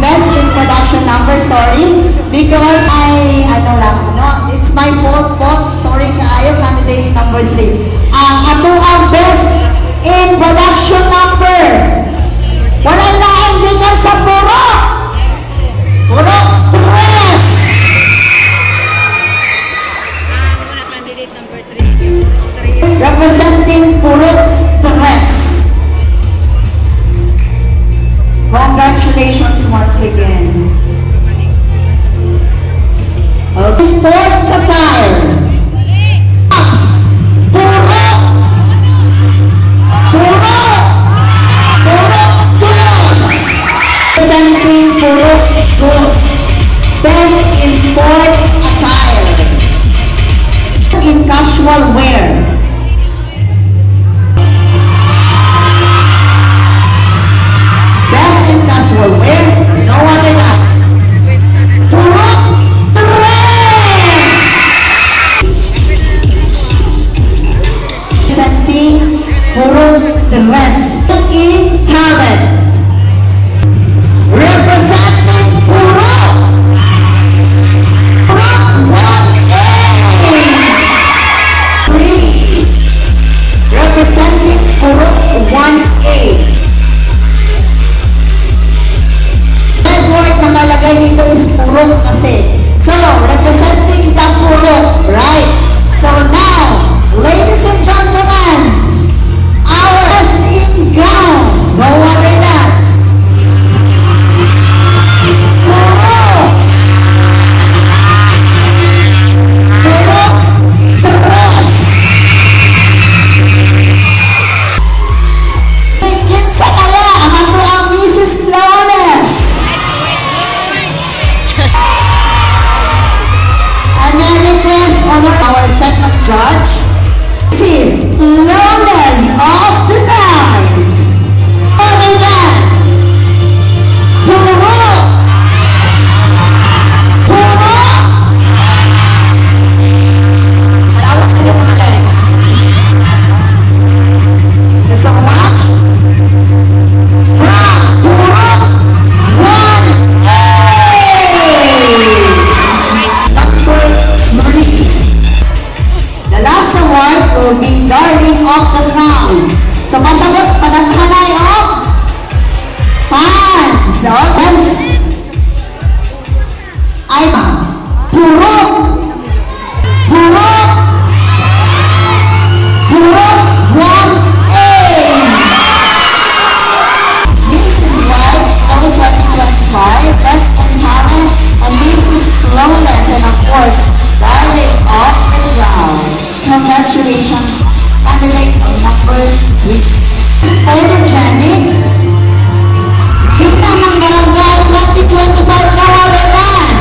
best in production number, sorry. Because it's my fault po. Sorry kaayo, candidate number 3. Ato ang best in production number. Walang laing gikan sa Purok. Purok 3. Representing Purok 3. Congratulations once again. Okay. Sports attire. Purok 2. Representing Purok 2. Best in sports attire. In casual wear. Best in casual wear. No other than Purok 3. Presenting Purok 3. In talent. Representing Purok 1A. 3. Representing Purok 1A. Red word na malagay dito is Purok kasi. So, representing the Purok, right? So now, ladies and gentlemen, our best in gown, no other than Purok 3. Kinsa kaya ang ato ang Mrs. Flawless? And may request honor our second judge, Mrs. Flawless of the night. Other than Purok. Malawas kayo mga legs. There's a match from Purok 1A. Number 3. The last award will be Darling of the Crown. So masagot, padaghanay of fans. Okay. Ay, Purok 1A. Mrs. White, Glow 2025, Best in Talent, and Mrs. Flawless, and of course, Darling of the Crown. Congratulations, candidate number 3. Photogenic, Ginang ng Barangay 2025 na other than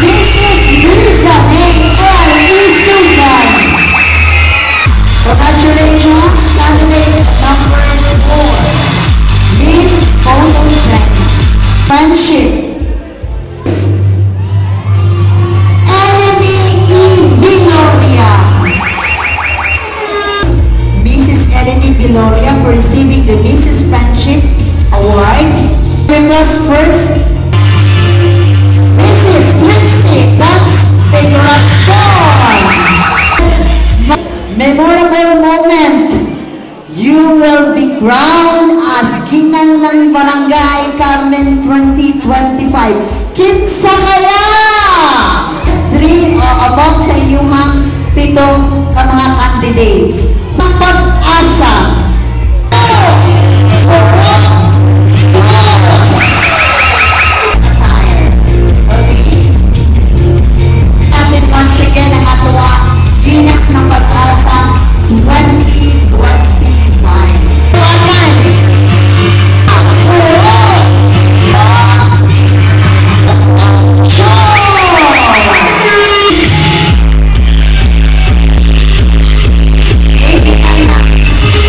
Mrs. Lisa May L. Isugan. Congratulations, candidate number 4. Miss Photogenic. Friendship. Eleni E. Viloria. Mrs. Eleni Viloria for receiving the Mrs. Friendship Award. Request first, Mrs. Trixie Constelacion. Memorable moment. You will be crowned as Ginang ng Barangay Carmen 2025. Kinsa kaya? 3 o above sa inyong 7 ka mga candidates. Pag-asa. And once again, ang atuwa, Ginak ng Pag-asa 2025.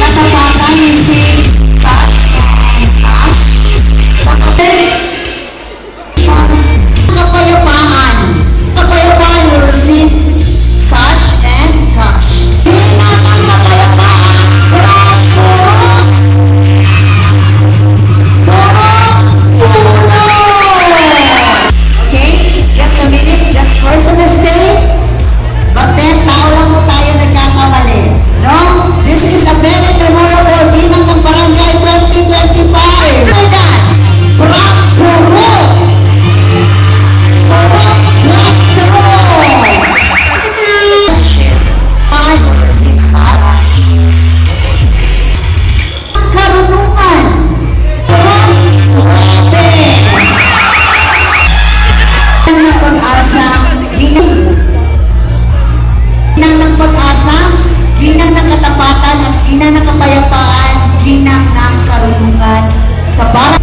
Nasa sa barangay